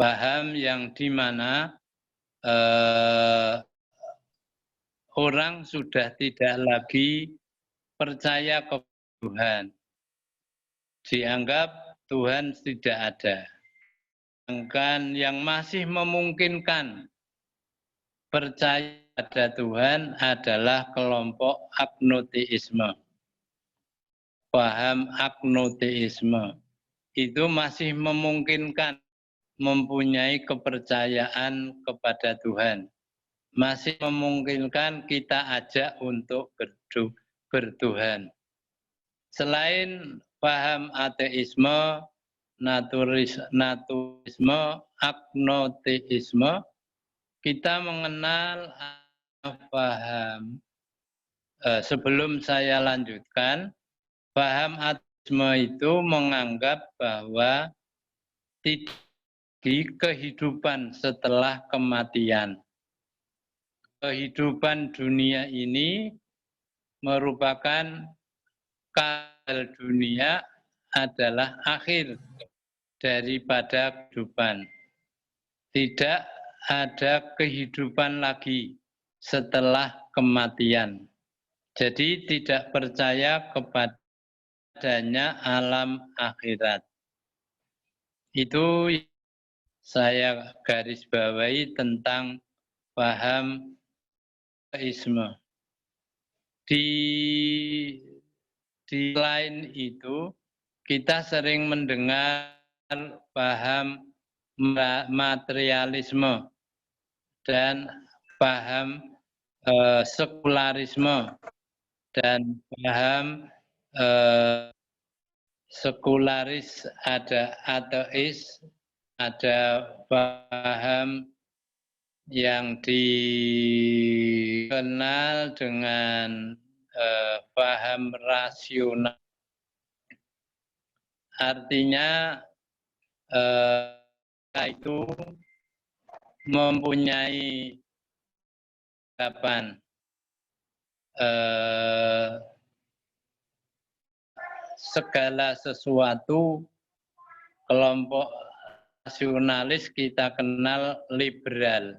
paham yang dimana orang sudah tidak lagi percaya kepada Tuhan. Dianggap Tuhan tidak ada. Sedangkan yang masih memungkinkan percaya pada Tuhan adalah kelompok agnoteisme. Paham agnoteisme itu masih memungkinkan mempunyai kepercayaan kepada Tuhan. Masih memungkinkan kita ajak untuk bertuhan. Selain paham ateisme, naturisme, agnoteisme, kita mengenal paham. Sebelum saya lanjutkan, paham ateisme itu menganggap bahwa tidak di kehidupan setelah kematian. Kehidupan dunia ini merupakan kadal dunia adalah akhir daripada kehidupan. Tidak ada kehidupan lagi setelah kematian. Jadi tidak percaya kepadanya alam akhirat. Itu saya garis bawahi tentang paham ateisme. Di lain itu, kita sering mendengar paham materialisme dan paham sekularisme dan paham sekularis, ada ateis, ada paham yang dikenal dengan paham rasional. Artinya itu mempunyai anggapan segala sesuatu. Kelompok rasionalis kita kenal liberal.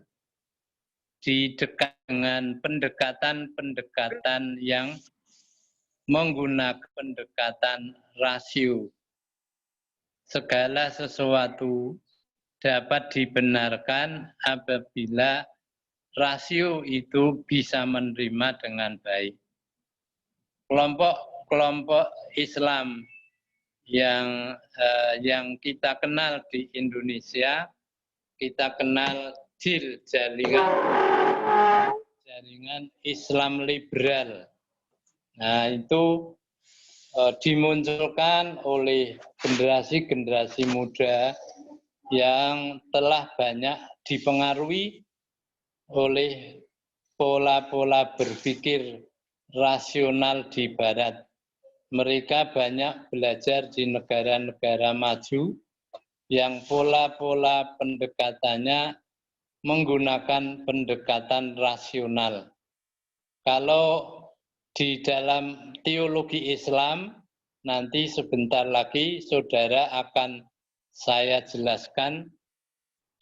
Didekat dengan pendekatan-pendekatan yang menggunakan pendekatan rasio. Segala sesuatu dapat dibenarkan apabila rasio itu bisa menerima dengan baik. Kelompok Islam yang kita kenal di Indonesia, kita kenal JIL, Jaringan Islam Liberal. Nah, itu dimunculkan oleh generasi-generasi muda yang telah banyak dipengaruhi oleh pola-pola berpikir rasional di Barat. Mereka banyak belajar di negara-negara maju yang pola-pola pendekatannya menggunakan pendekatan rasional. Kalau di dalam teologi Islam, nanti sebentar lagi saudara akan saya jelaskan,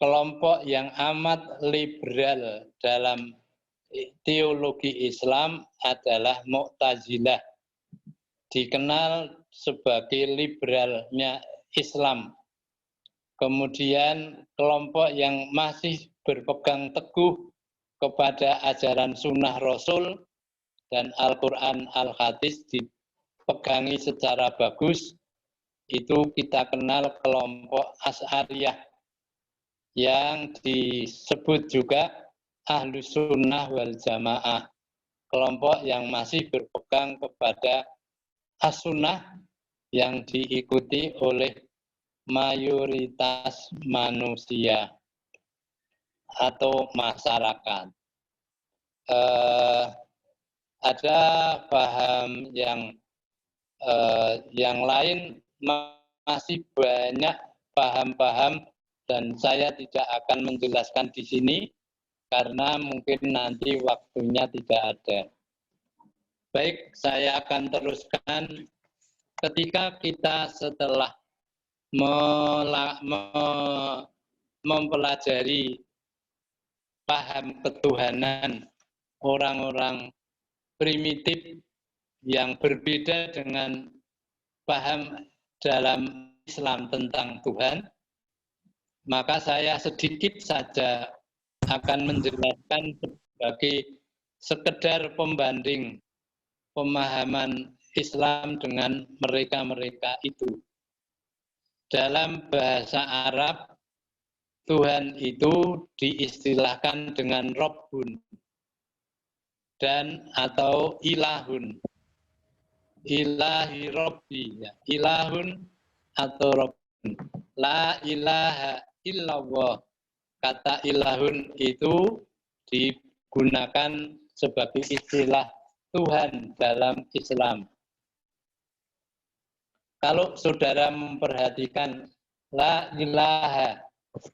kelompok yang amat liberal dalam teologi Islam adalah Mu'tazilah. Dikenal sebagai liberalnya Islam. Kemudian kelompok yang masih berpegang teguh kepada ajaran sunnah Rasul dan Al-Quran Al-Hadis dipegangi secara bagus, itu kita kenal kelompok Asy'ariyah yang disebut juga Ahlus Sunnah wal Jamaah, kelompok yang masih berpegang kepada As-Sunnah yang diikuti oleh mayoritas manusia atau masyarakat. Ada paham yang lain, masih banyak paham-paham dan saya tidak akan menjelaskan di sini karena mungkin nanti waktunya tidak ada. Baik, saya akan teruskan. Ketika kita setelah mempelajari paham ketuhanan orang-orang primitif yang berbeda dengan paham dalam Islam tentang Tuhan, maka saya sedikit saja akan menjelaskan sebagai sekedar pembanding pemahaman Islam dengan mereka-mereka itu. Dalam bahasa Arab, Tuhan itu diistilahkan dengan Rabbun dan atau ilahun. Ilahi Rabbi, ya. Ilahun atau Rabbun. La ilaha illallah. Kata ilahun itu digunakan sebagai istilah Tuhan dalam Islam. Kalau saudara memperhatikan la ilaha,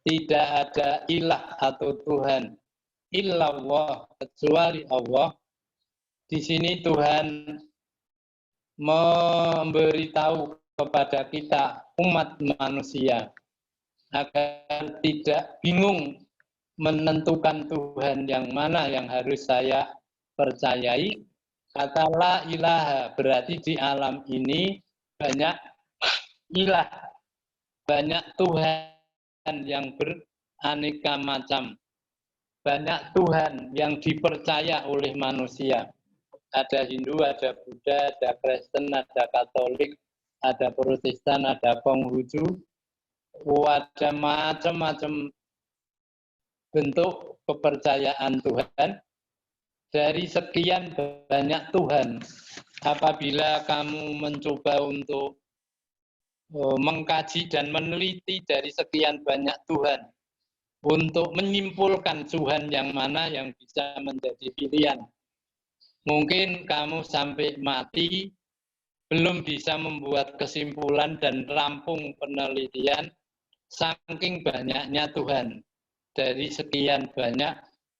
tidak ada ilah atau Tuhan, illallah, kecuali Allah. Di sini Tuhan memberitahu kepada kita umat manusia agar tidak bingung menentukan Tuhan yang mana yang harus saya percayai. Kata la ilaha berarti di alam ini banyak ilah, banyak Tuhan yang beraneka macam, banyak Tuhan yang dipercaya oleh manusia. Ada Hindu, ada Buddha, ada Kristen, ada Katolik, ada Protestan, ada Konghucu, ada macam-macam bentuk kepercayaan Tuhan. Dari sekian banyak Tuhan, apabila kamu mencoba untuk mengkaji dan meneliti dari sekian banyak Tuhan, untuk menyimpulkan Tuhan yang mana yang bisa menjadi pilihan, mungkin kamu sampai mati belum bisa membuat kesimpulan dan rampung penelitian saking banyaknya Tuhan dari sekian banyak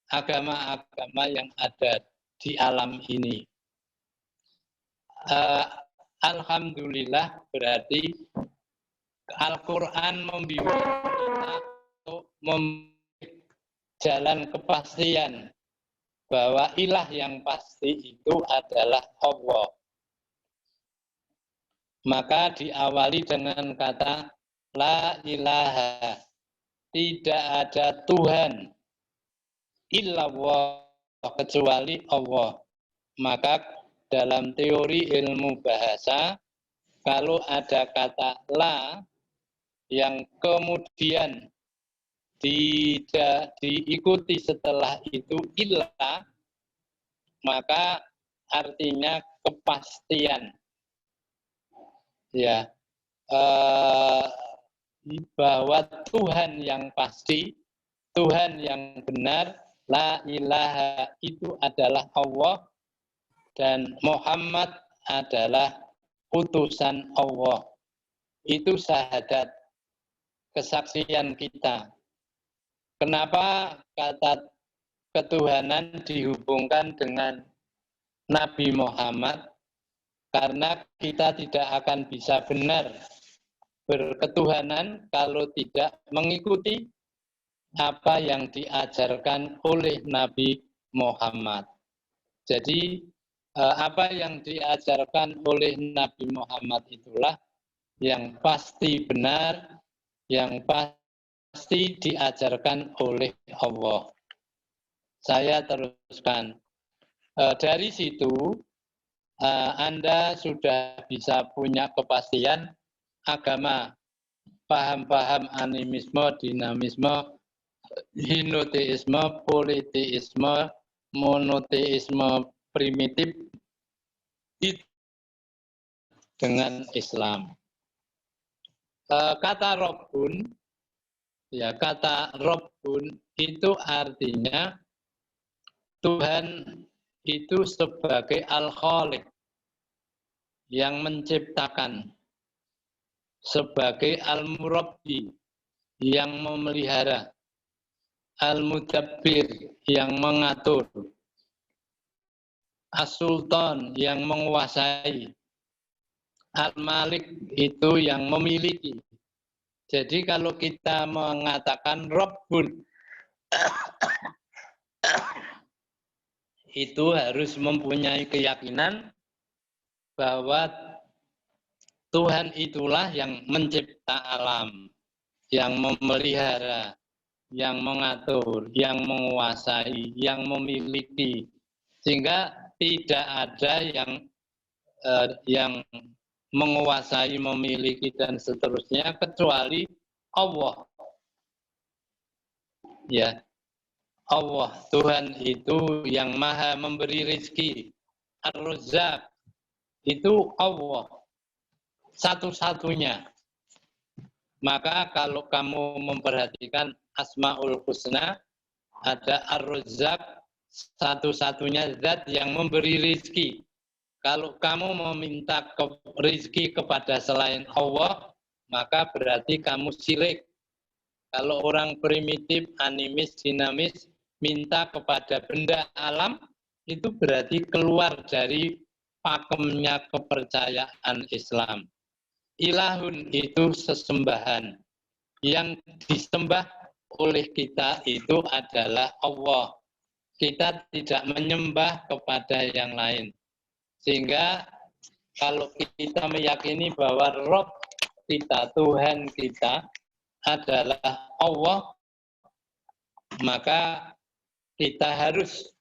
agama-agama yang ada di alam ini. Alhamdulillah berarti Al-Quran membimbing kita untuk memberi jalan kepastian bahwa ilah yang pasti itu adalah Allah. Maka diawali dengan kata la ilaha, tidak ada Tuhan illallah, kecuali Allah. Maka dalam teori ilmu bahasa, kalau ada kata la yang kemudian tidak diikuti setelah itu ilah, maka artinya kepastian. Ya, bahwa Tuhan yang pasti, Tuhan yang benar, la ilaha itu adalah Allah dan Muhammad adalah utusan Allah. Itu syahadat, kesaksian kita. Kenapa kata ketuhanan dihubungkan dengan Nabi Muhammad? Karena kita tidak akan bisa benar berketuhanan kalau tidak mengikuti apa yang diajarkan oleh Nabi Muhammad. Jadi apa yang diajarkan oleh Nabi Muhammad itulah yang pasti benar, yang pasti diajarkan oleh Allah. Saya teruskan. Dari situ Anda sudah bisa punya kepastian agama, paham-paham animisme, dinamisme, hinoteisme, politeisme, monoteisme primitif itu dengan Islam. Kata Rabbun, ya kata Rabbun itu artinya Tuhan itu sebagai Al-Khaliq yang menciptakan, sebagai Al-Murabbi yang memelihara, Al-Mudabbir yang mengatur, As-Sultan yang menguasai, Al-Malik itu yang memiliki, Jadi kalau kita mengatakan Rabbun, itu harus mempunyai keyakinan bahwa Tuhan itulah yang mencipta alam, yang memelihara, yang mengatur, yang menguasai, yang memiliki, sehingga tidak ada yang menguasai, memiliki dan seterusnya kecuali Allah. Ya, Allah Tuhan itu yang maha memberi rezeki. Ar-Razzaq itu Allah satu-satunya. Maka kalau kamu memperhatikan Asmaul Husna, ada Ar-Razzaq, satu-satunya zat yang memberi rezeki. Kalau kamu meminta rezeki kepada selain Allah, maka berarti kamu syirik. Kalau orang primitif, animis, dinamis, minta kepada benda alam, itu berarti keluar dari pakemnya kepercayaan Islam. Ilahun itu sesembahan. Yang disembah oleh kita itu adalah Allah. Kita tidak menyembah kepada yang lain. Sehingga kalau kita meyakini bahwa Rob kita, Tuhan kita adalah Allah, maka kita harus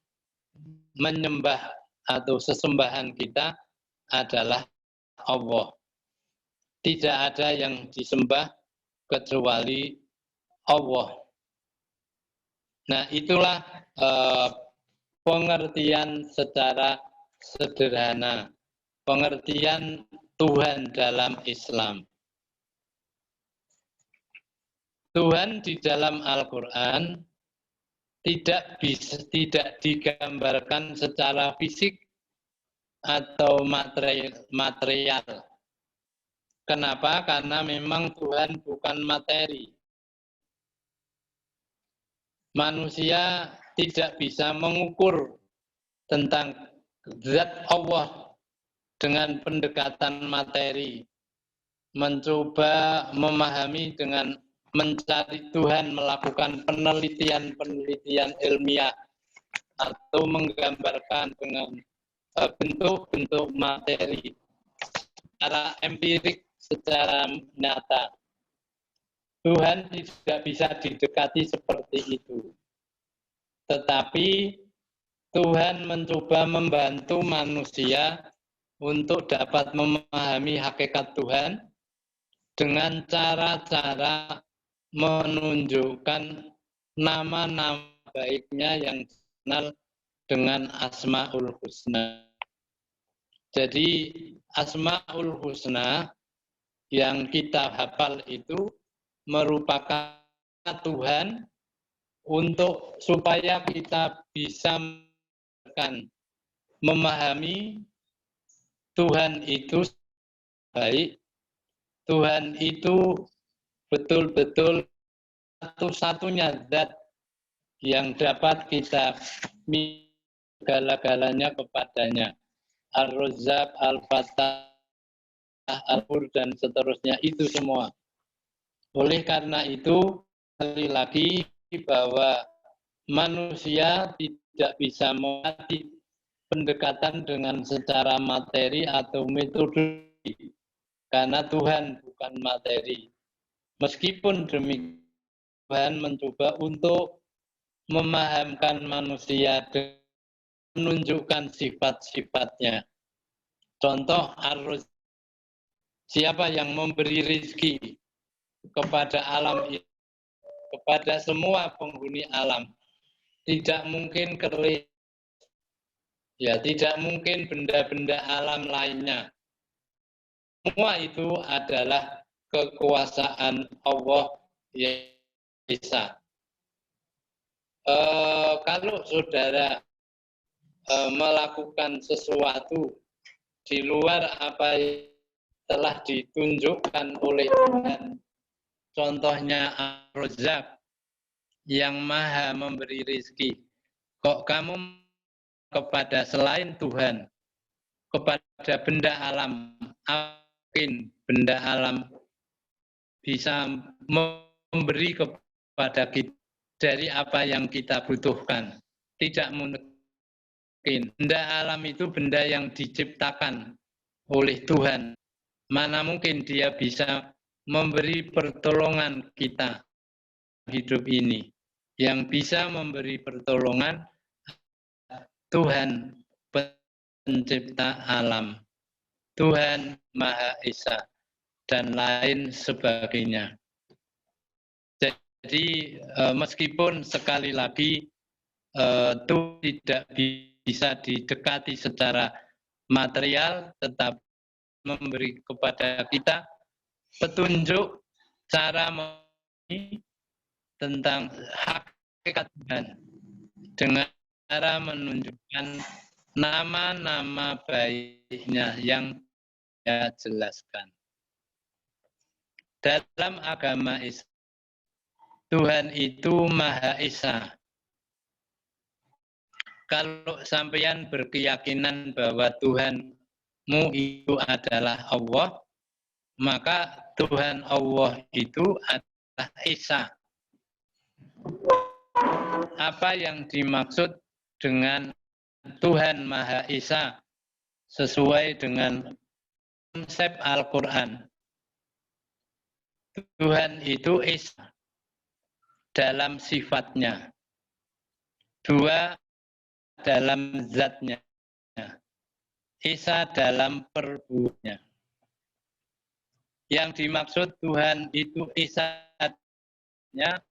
menyembah atau sesembahan kita adalah Allah. Tidak ada yang disembah kecuali Allah. Nah, itulah pengertian secara sederhana, pengertian Tuhan dalam Islam. Tuhan di dalam Al-Quran tidak digambarkan secara fisik atau material. Kenapa? Karena memang Tuhan bukan materi. Manusia tidak bisa mengukur tentang zat Allah dengan pendekatan materi. Mencoba memahami dengan mencari Tuhan, melakukan penelitian-penelitian ilmiah atau menggambarkan dengan bentuk-bentuk materi secara empirik, secara nyata. Tuhan tidak bisa didekati seperti itu. Tetapi Tuhan mencoba membantu manusia untuk dapat memahami hakikat Tuhan dengan cara-cara menunjukkan nama-nama baiknya yang dikenal dengan Asmaul Husna. Jadi Asmaul Husna yang kita hafal itu merupakan Tuhan untuk supaya kita bisa memahami Tuhan itu baik, Tuhan itu betul-betul satu-satunya zat yang dapat kita segala-galanya kepadanya. Ar-Razzaq, Al-Fatah, Al-Hur, dan seterusnya, itu semua. Oleh karena itu, sekali lagi bahwa manusia tidak bisa melatih pendekatan dengan secara materi atau metode, karena Tuhan bukan materi. Meskipun demikian, Tuhan mencoba untuk memahamkan manusia dan menunjukkan sifat-sifatnya. Contoh, siapa yang memberi rezeki kepada alam ini, kepada semua penghuni alam. Tidak mungkin keris, ya tidak mungkin benda-benda alam lainnya. Semua itu adalah kekuasaan Allah yang bisa. Kalau saudara melakukan sesuatu di luar apa yang telah ditunjukkan oleh Tuhan, contohnya Ar-Razzaq yang maha memberi rezeki, kok kamu kepada selain Tuhan, kepada benda alam, mungkin benda alam bisa memberi kepada kita dari apa yang kita butuhkan. Tidak mungkin. Benda alam itu benda yang diciptakan oleh Tuhan. Mana mungkin dia bisa memberi pertolongan kita hidup ini. Yang bisa memberi pertolongan Tuhan pencipta alam, Tuhan Maha Esa, dan lain sebagainya. Jadi meskipun sekali lagi itu tidak bisa didekati secara material, tetap memberi kepada kita petunjuk cara tentang hakikat Tuhan dengan cara menunjukkan nama-nama baiknya yang saya jelaskan. Dalam agama Islam, Tuhan itu Maha Esa. Kalau sampeyan berkeyakinan bahwa Tuhanmu itu adalah Allah, maka Tuhan Allah itu adalah Esa. Apa yang dimaksud dengan Tuhan Maha Esa sesuai dengan konsep Al-Quran? Tuhan itu Esa dalam sifatnya, dua dalam zatnya, Esa dalam perbuatannya. Yang dimaksud Tuhan itu Esa-nya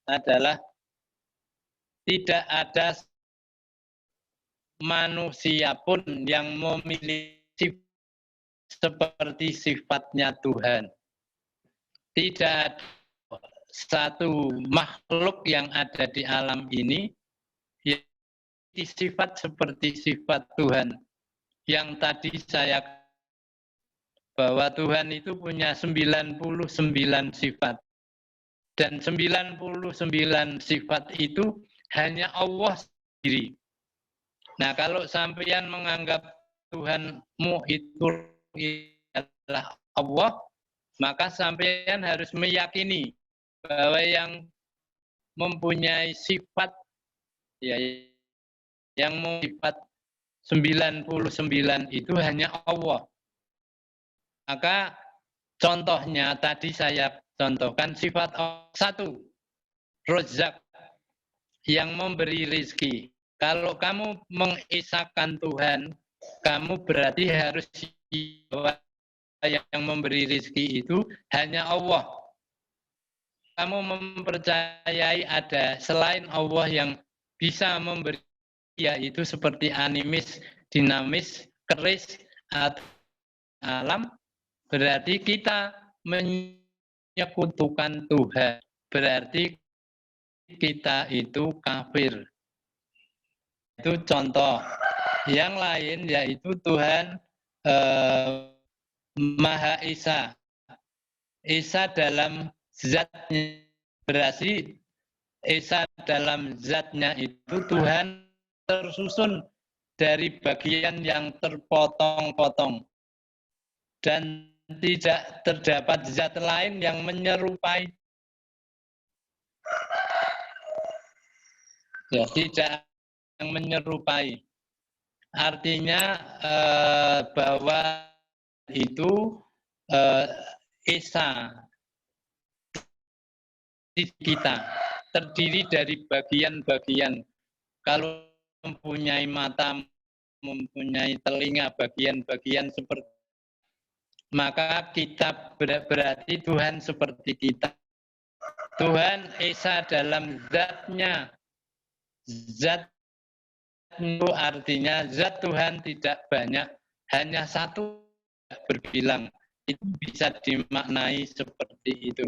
adalah tidak ada manusia pun yang memiliki seperti sifatnya Tuhan. Tidak ada satu makhluk yang ada di alam ini yang sifat seperti sifat Tuhan. Yang tadi saya bahwa Tuhan itu punya 99 sifat. Dan 99 sifat itu hanya Allah sendiri. Nah, kalau sampeyan menganggap Tuhanmu itu adalah Allah, maka sampeyan harus meyakini bahwa yang mempunyai sifat yang sifat 99 itu hanya Allah. Maka contohnya tadi saya contohkan sifat satu, Rozak, yang memberi rezeki. Kalau kamu mengesahkan Tuhan, kamu berarti harus yang memberi rezeki itu hanya Allah. Kamu mempercayai ada selain Allah yang bisa memberi, yaitu seperti animis, dinamis, keris, atau alam, berarti kita menyekutukan Tuhan. Berarti kita itu kafir. Itu contoh. Yang lain yaitu Tuhan Maha Esa. Esa dalam zatnya, berarti Esa dalam zatnya itu Tuhan tersusun dari bagian yang terpotong-potong. Dan tidak terdapat zat lain yang menyerupai. Ya, tidak yang menyerupai. Artinya bahwa itu Esa kita terdiri dari bagian-bagian. Kalau mempunyai mata, mempunyai telinga, bagian-bagian seperti, maka kita berarti Tuhan seperti kita. Tuhan Esa dalam zatnya. Zat itu artinya zat Tuhan tidak banyak, hanya satu berbilang. Itu bisa dimaknai seperti itu.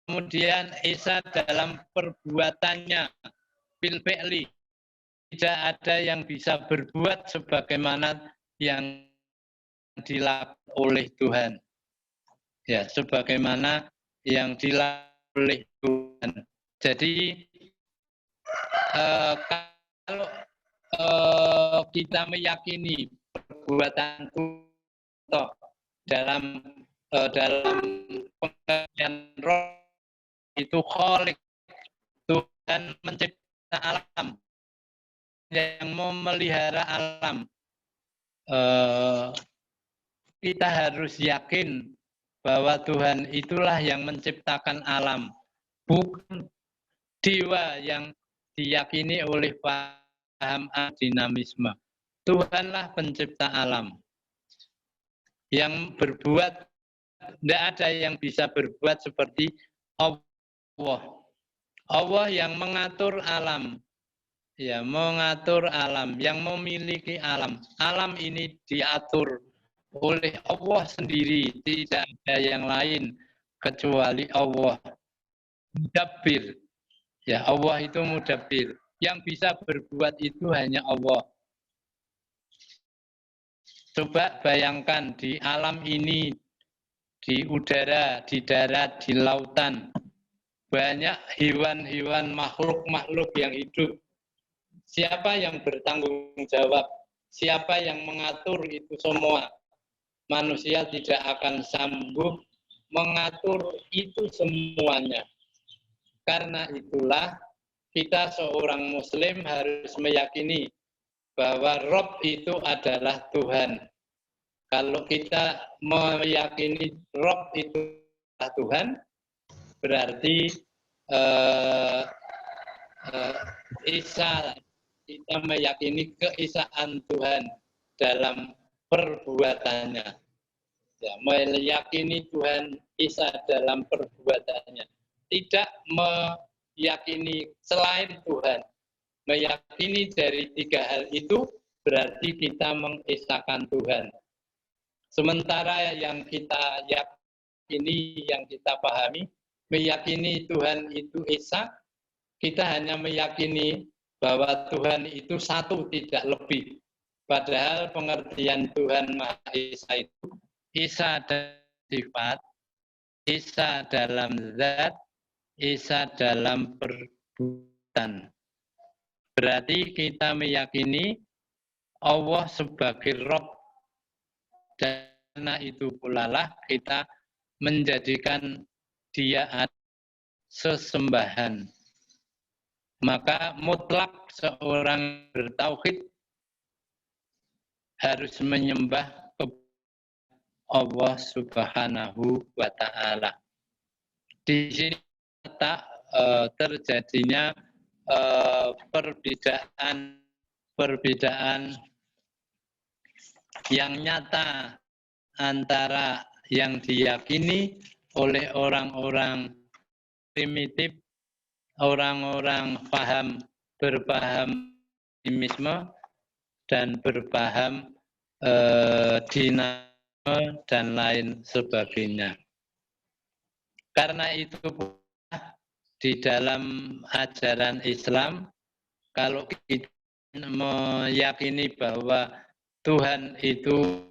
Kemudian Esa dalam perbuatannya, fil fi'li, tidak ada yang bisa berbuat sebagaimana yang dilakukan oleh Tuhan. Ya, sebagaimana yang dilakukan oleh Tuhan. Jadi kalau kita meyakini perbuatan Tuhan dalam pengertian roh itu kholik, Tuhan mencipta alam, yang memelihara alam. Kita harus yakin bahwa Tuhan itulah yang menciptakan alam, bukan dewa yang diyakini oleh paham dinamisme. Tuhanlah pencipta alam. Yang berbuat, tidak ada yang bisa berbuat seperti Allah. Allah yang mengatur alam, ya, mengatur alam, yang memiliki alam. Alam ini diatur oleh Allah sendiri, tidak ada yang lain kecuali Allah. Mudabbir, ya, Allah itu mudabbir. Yang bisa berbuat itu hanya Allah. Coba bayangkan di alam ini, di udara, di darat, di lautan, banyak hewan-hewan, makhluk-makhluk yang hidup. Siapa yang bertanggung jawab? Siapa yang mengatur itu semua? Manusia tidak akan sanggup mengatur itu semuanya. Karena itulah kita seorang Muslim harus meyakini bahwa Rob itu adalah Tuhan. Kalau kita meyakini Rob itu adalah Tuhan, berarti kita meyakini keesaan Tuhan dalam perbuatannya. Ya, meyakini Tuhan Esa dalam perbuatannya. Tidak meyakini selain Tuhan. Meyakini dari tiga hal itu berarti kita mengesakan Tuhan. Sementara yang kita yakini, yang kita pahami, meyakini Tuhan itu Esa, kita hanya meyakini bahwa Tuhan itu satu, tidak lebih. Padahal pengertian Tuhan Maha Esa itu, Esa dalam sifat, Esa dalam zat, Esa dalam perbuatan. Berarti kita meyakini Allah sebagai Rob. Karena itu pula lah kita menjadikan dia sesembahan. Maka mutlak seorang bertauhid harus menyembah Allah Subhanahu wa Ta'ala. Di sini terjadinya perbedaan yang nyata antara yang diyakini oleh orang-orang primitif, orang-orang berpaham dinamisme dan berpaham dinamisme dan lain sebagainya. Karena itu di dalam ajaran Islam, kalau kita meyakini bahwa Tuhan itu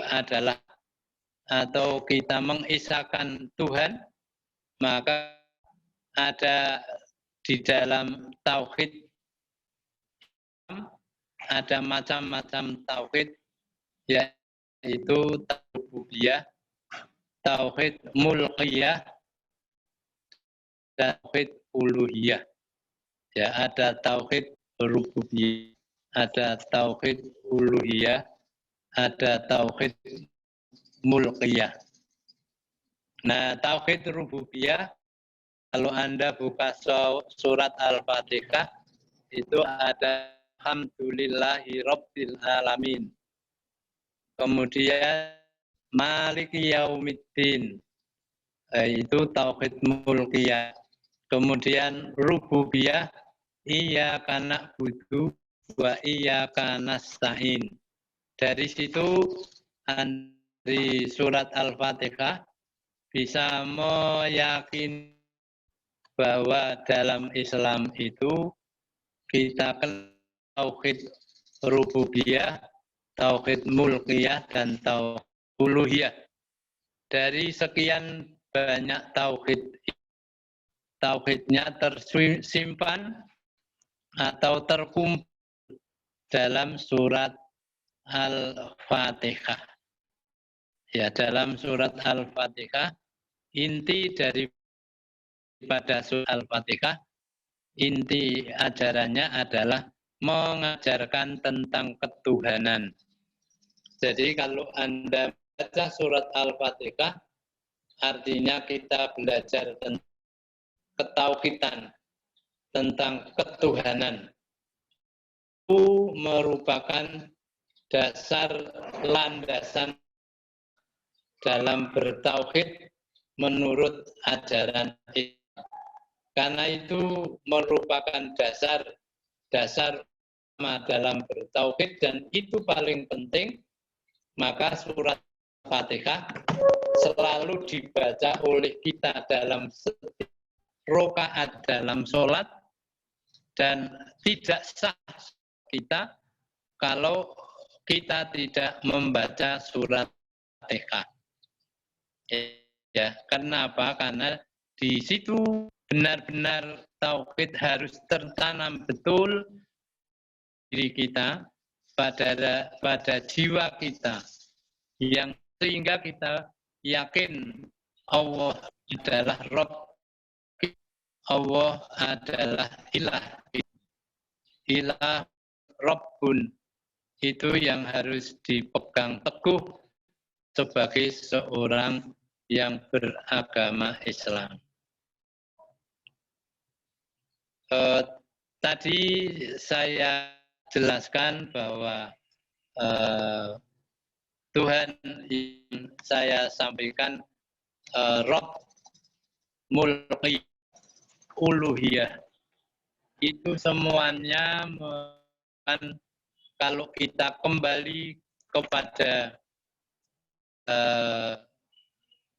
adalah, atau kita mengesahkan Tuhan, maka ada di dalam tauhid, ada macam-macam tauhid, yaitu tauhid rububiyah, tauhid mulkiyah, tauhid uluhiyah. Ya, ada tauhid rububiyah, ada tauhid uluhiyah, ada tauhid mulkiyah. Nah, tauhid rububiyah, kalau Anda buka surat Al-Fatihah, itu ada Alhamdulillahi Rabbil Alamin. Kemudian Maliki Yaumiddin, itu tauhid mulkiyah. Kemudian rububiyah, iyyaka na'budu wa iyyaka nasta'in. Dari situ di surat Al-Fatihah bisa meyakini bahwa dalam Islam itu kita kenal tauhid rububiyah, tauhid mulkiyah, dan tauhid uluhiyah. Dari sekian banyak tauhidnya tersimpan atau terkumpul dalam surat Al-Fatihah. Ya, dalam surat Al-Fatihah Inti daripada surat Al-Fatihah, inti ajarannya adalah mengajarkan tentang ketuhanan. Jadi kalau Anda baca surat Al-Fatihah, artinya kita belajar tentang ketauhidan, tentang ketuhanan. Itu merupakan dasar landasan dalam bertauhid menurut ajaran Islam. Karena itu merupakan dasar dalam bertauhid dan itu paling penting, maka surat Fatihah selalu dibaca oleh kita dalam setiap rakaat dalam sholat dan tidak sah kita kalau kita tidak membaca surat Fatihah. Ya, kenapa? Karena di situ benar-benar tauhid harus tertanam betul diri kita pada jiwa kita yang sehingga kita yakin Allah adalah Rabb, Allah adalah ilah Rabbun. Itu yang harus dipegang teguh sebagai seorang yang beragama Islam. Tadi saya jelaskan bahwa Tuhan yang saya sampaikan Rabb, Mulki, Uluhiyah. Itu semuanya kalau kita kembali kepada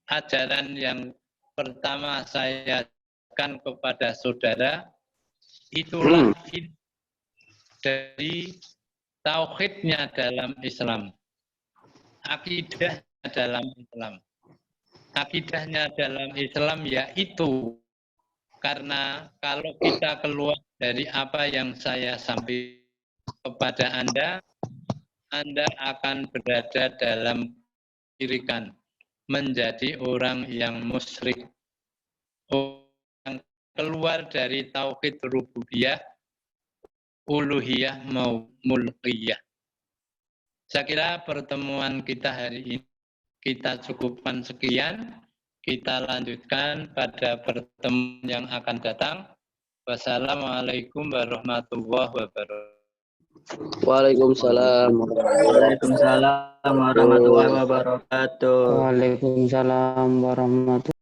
ajaran yang pertama saya akan kepada saudara, itulah dari tauhidnya dalam Islam, akidahnya dalam Islam. Akidahnya dalam Islam yaitu, karena kalau kita keluar dari apa yang saya sampaikan kepada Anda akan berada dalam kesyirikan, menjadi orang yang musyrik, yang keluar dari tauhid rububiyah, uluhiyah, mulkiyah. Saya kira pertemuan kita hari ini kita cukupkan sekian. Kita lanjutkan pada pertemuan yang akan datang. Wassalamualaikum warahmatullahi wabarakatuh. Waalaikumsalam. Waalaikumsalam warahmatullahi wabarakatuh. Waalaikumsalam warahmatullahi wabarakatuh.